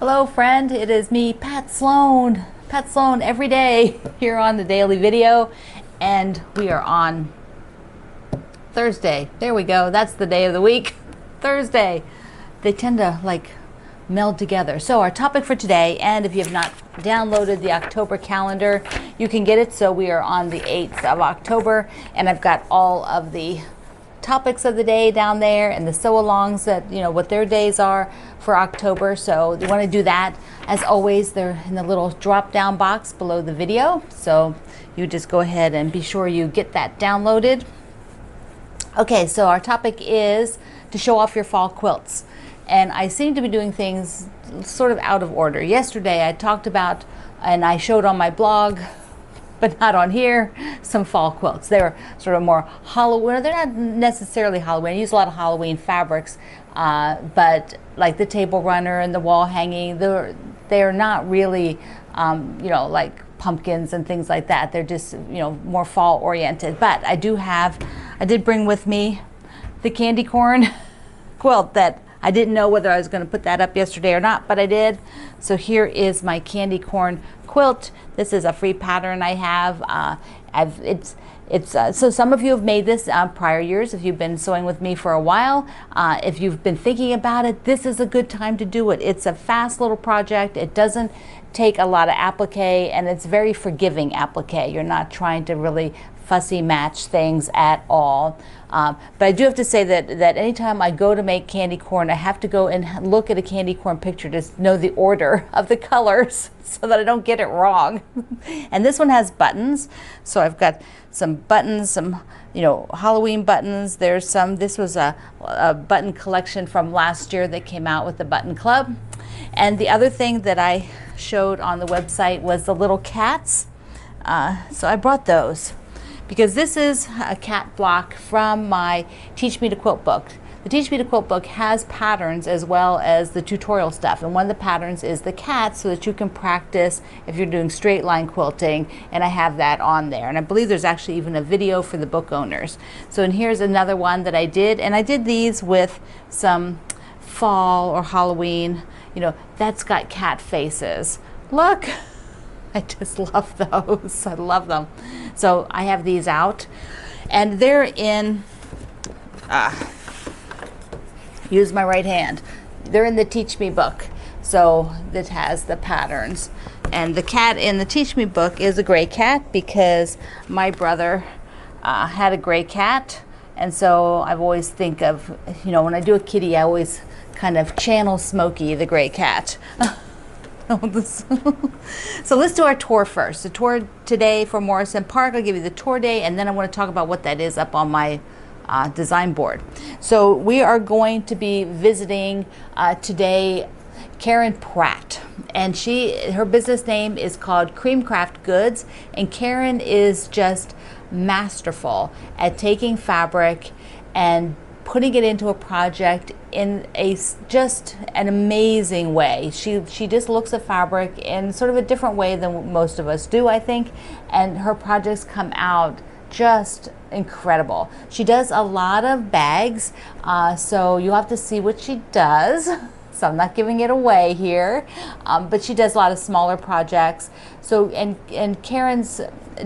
Hello friend, it is me, Pat Sloan. Pat Sloan every day here on the daily video, and we are on Thursday. There we go, that's the day of the week, Thursday. They tend to like meld together. So our topic for today, and if you have not downloaded the October calendar, you can get it. So we are on the 8th of October, and I've got all of the topics of the day down there and the sew-alongs that, you know, what their days are for October. So you want to do that. As always, they're in the little drop-down box below the video. So you just go ahead and be sure you get that downloaded. Okay, so our topic is to show off your fall quilts. And I seem to be doing things sort of out of order. Yesterday I talked about, and I showed on my blog, but not on here, some fall quilts. They're sort of more Halloween. They're not necessarily Halloween. I use a lot of Halloween fabrics, but like the table runner and the wall hanging, they're not really, you know, like pumpkins and things like that. They're just, you know, more fall oriented. But I did bring with me the candy corn quilt that I didn't know whether I was going to put that up yesterday or not, but I did. So here is my candy corn quilt. This is a free pattern I have. So some of you have made this prior years if you've been sewing with me for a while. If you've been thinking about it, this is a good time to do it. It's a fast little project. It doesn't take a lot of applique, and it's very forgiving applique. You're not trying to really fussy match things at all. But I do have to say that anytime I go to make candy corn, I have to go and look at a candy corn picture to know the order of the colors so that I don't get it wrong. And this one has buttons. So I've got some buttons, some, you know, Halloween buttons. There's some, this was a button collection from last year that came out with the Button Club. And the other thing that I showed on the website was the little cats. So I brought those, because this is a cat block from my Teach Me to Quilt book. The Teach Me to Quilt book has patterns as well as the tutorial stuff, and one of the patterns is the cat, so that you can practice if you're doing straight line quilting, and I have that on there. And I believe there's actually even a video for the book owners. So, and here's another one that I did, and I did these with some fall or Halloween, you know, that's got cat faces. Look! I just love those. I love them. So I have these out, and they're in, use my right hand. They're in the Teach Me book. So that has the patterns. And the cat in the Teach Me book is a gray cat, because my brother had a gray cat. And so I've always think of, you know, when I do a kitty, I always kind of channel Smokey the gray cat. So let's do our tour first. The tour today for Morrison Park, I'll give you the tour day, and then I want to talk about what that is up on my design board. So we are going to be visiting today Karen Pratt, and her business name is called Creamcraft Goods, and Karen is just masterful at taking fabric and putting it into a project in just an amazing way. She just looks at fabric in sort of a different way than most of us do, I think, and her projects come out just incredible. She does a lot of bags, so you'll have to see what she does. So I'm not giving it away here, but she does a lot of smaller projects. So and Karen's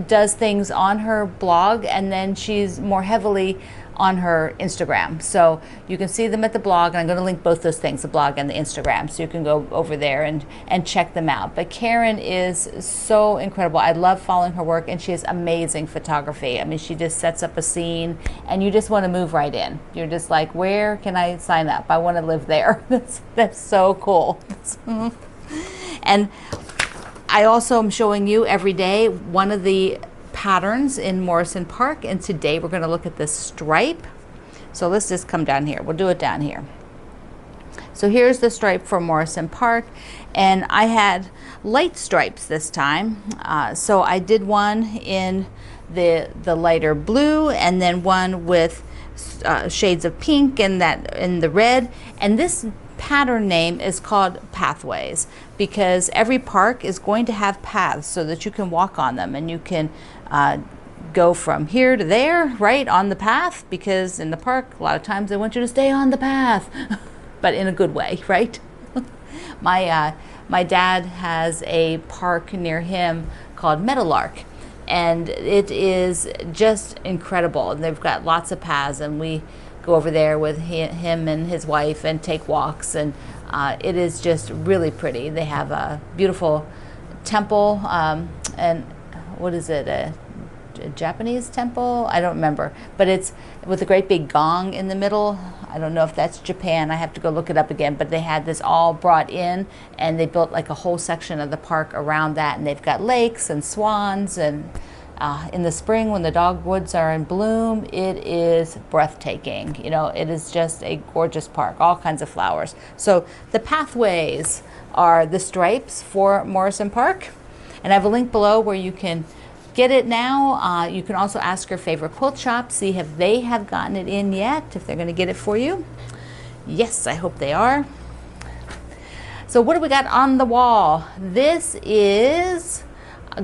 does things on her blog, and then she's more heavily on her Instagram. So you can see them at the blog, and I'm going to link both those things, the blog and the Instagram, so you can go over there and check them out. But Karen is so incredible. I love following her work, and she has amazing photography. I mean, she just sets up a scene, and you just want to move right in. You're just like, where can I sign up? I want to live there. That's so cool. And I also am showing you every day one of the patterns in Morrison Park, and today we're going to look at this stripe. So let's just come down here. We'll do it down here. So here's the stripe for Morrison Park, and I had light stripes this time. So I did one in the lighter blue, and then one with shades of pink and that in the red. And this pattern name is called Pathways, because every park is going to have paths so that you can walk on them, and you can go from here to there, right, on the path, because in the park a lot of times they want you to stay on the path, but in a good way, right? My dad has a park near him called Meadowlark, and it is just incredible. They've got lots of paths, and we go over there with him and his wife and take walks, and it is just really pretty. They have a beautiful temple, and what is it, a Japanese temple? I don't remember, but it's with a great big gong in the middle. I don't know if that's Japan. I have to go look it up again, but they had this all brought in, and they built like a whole section of the park around that, and they've got lakes and swans, and in the spring when the dogwoods are in bloom, it is breathtaking. You know, it is just a gorgeous park, all kinds of flowers. So the pathways are the stripes for Morrison Park, and I have a link below where you can get it now. You can also ask your favorite quilt shop, see if they have gotten it in yet, if they're going to get it for you. Yes, I hope they are. So what do we got on the wall? This is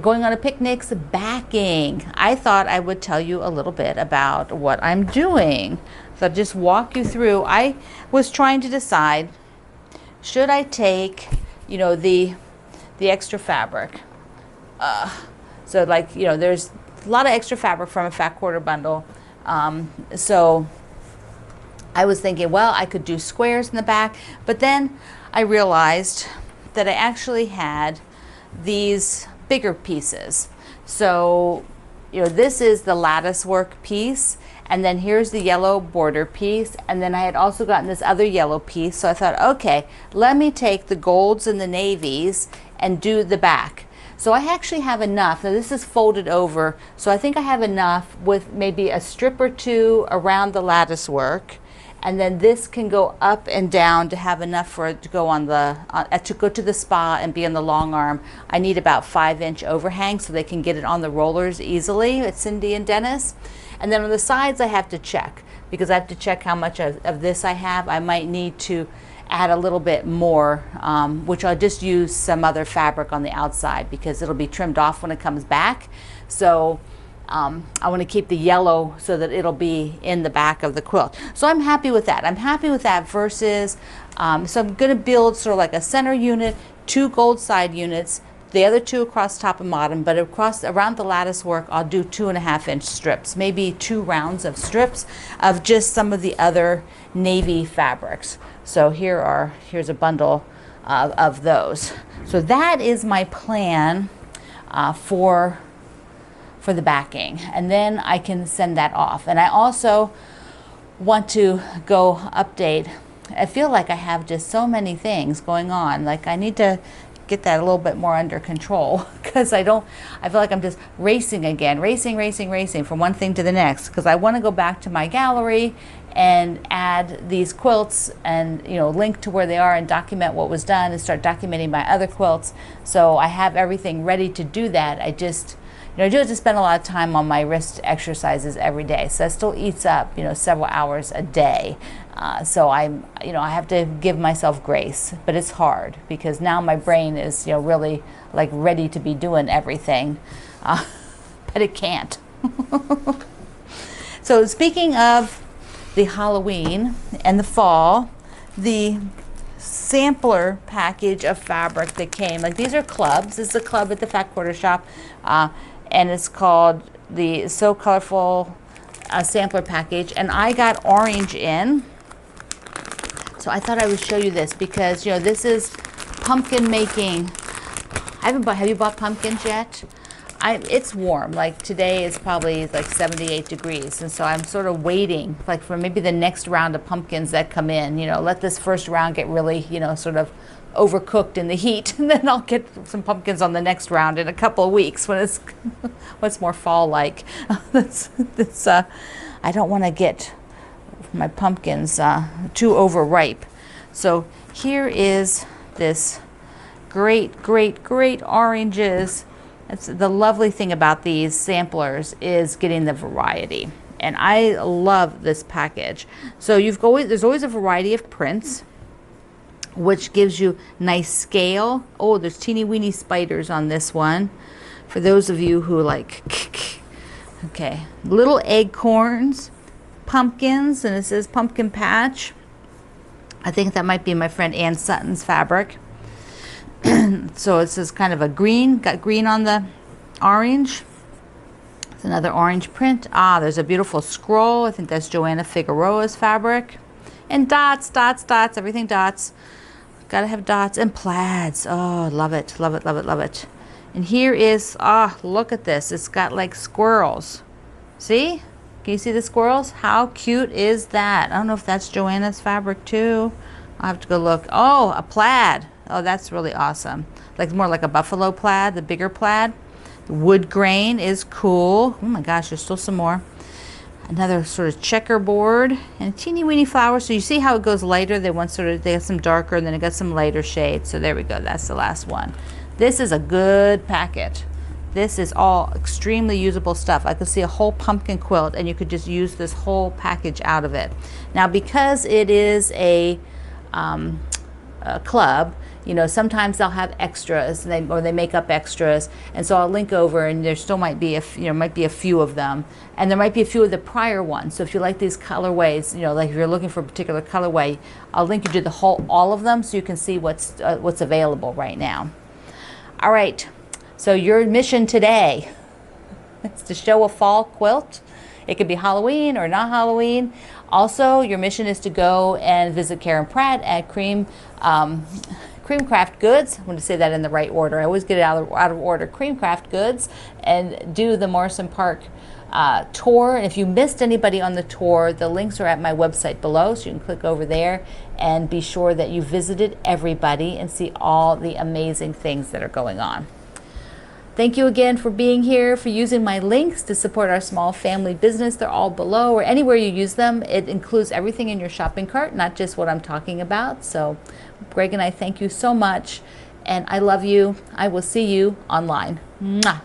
Going on a Picnic's backing. I thought I would tell you a little bit about what I'm doing. So I'll just walk you through. I was trying to decide, should I take, you know, the extra fabric? So like, you know, there's a lot of extra fabric from a fat quarter bundle. So I was thinking, well, I could do squares in the back, but then I realized that I actually had these bigger pieces. So, you know, this is the lattice work piece, and then here's the yellow border piece, and then I had also gotten this other yellow piece. So I thought, okay, let me take the golds and the navies and do the back. So I actually have enough. Now this is folded over, so I think I have enough with maybe a strip or two around the lattice work, and then this can go up and down to have enough for it to go on the to go to the spa and be on the long arm. I need about 5-inch overhang so they can get it on the rollers easily at Cindy and Dennis. And then on the sides I have to check, because I have to check how much of this I have. I might need to add a little bit more, which I'll just use some other fabric on the outside because it'll be trimmed off when it comes back. So I want to keep the yellow so that it'll be in the back of the quilt. So I'm happy with that. I'm happy with that versus, so I'm going to build sort of like a center unit, 2 gold side units, the other 2 across top and bottom, but around the lattice work I'll do 2.5-inch strips, maybe 2 rounds of strips of just some of the other navy fabrics. So here's a bundle of those. So that is my plan for the backing, and then I can send that off. And I also want to go update. I feel like I have just so many things going on. Like I need to get that a little bit more under control, because I feel like I'm just racing again, racing from one thing to the next, because I want to go back to my gallery and add these quilts and, you know, link to where they are and document what was done and start documenting my other quilts. So I have everything ready to do that. I just, you know, I do have to spend a lot of time on my wrist exercises every day. So that still eats up, you know, several hours a day. So I'm, you know, I have to give myself grace, but it's hard because now my brain is, you know, really like ready to be doing everything, but it can't. So speaking of the Halloween and the fall, the sampler package of fabric that came, like these are clubs. This is a club at the Fat Quarter Shop, and it's called the So Colorful sampler package, and I got orange in. So I thought I would show you this because, you know, this is pumpkin making. Have you bought pumpkins yet? It's warm. Like today is probably like 78 degrees, and so I'm sort of waiting like for maybe the next round of pumpkins that come in. You know, let this first round get really, you know, sort of overcooked in the heat, and then I'll get some pumpkins on the next round in a couple of weeks when it's what's more fall-like. I don't want to get my pumpkins too overripe. So here is this great oranges. That's the lovely thing about these samplers, is getting the variety, and I love this package. So there's always a variety of prints, which gives you nice scale. Oh, there's teeny weeny spiders on this one for those of you who like okay, little acorns, pumpkins, and it says pumpkin patch. I think that might be my friend Ann Sutton's fabric. So it says kind of a green, got green on the orange. It's another orange print. Ah, there's a beautiful scroll. I think that's Joanna Figueroa's fabric. And dots, dots, dots, everything dots. Gotta have dots and plaids. Oh, love it, love it, love it, love it. And here is, look at this. It's got like squirrels. See? Can you see the squirrels? How cute is that? I don't know if that's Joanna's fabric too. I'll have to go look. Oh, a plaid. Oh, that's really awesome. Like more like a buffalo plaid, the bigger plaid. The wood grain is cool. Oh my gosh, there's still some more. Another sort of checkerboard and a teeny weeny flower. So you see how it goes lighter. They got some darker, and then it got some lighter shades. So there we go. That's the last one. This is a good packet. This is all extremely usable stuff. I could see a whole pumpkin quilt, and you could just use this whole package out of it. Now, because it is a club, you know, sometimes they'll have extras, and they make up extras, and so I'll link over, and there still might be a few of them, and there might be a few of the prior ones. So if you like these colorways, you know, like if you're looking for a particular colorway, I'll link you to all of them, so you can see what's available right now. All right, so your mission today is to show a fall quilt. It could be Halloween or not Halloween. Also, your mission is to go and visit Karen Pratt at Creamcraft Goods. I'm going to say that in the right order. I always get it out of order. Creamcraft Goods, and do the Morrison Park tour. And if you missed anybody on the tour, the links are at my website below, so you can click over there and be sure that you visited everybody and see all the amazing things that are going on. Thank you again for being here, for using my links to support our small family business. They're all below, or anywhere you use them. It includes everything in your shopping cart, not just what I'm talking about. So Greg and I thank you so much, and I love you. I will see you online. Mwah.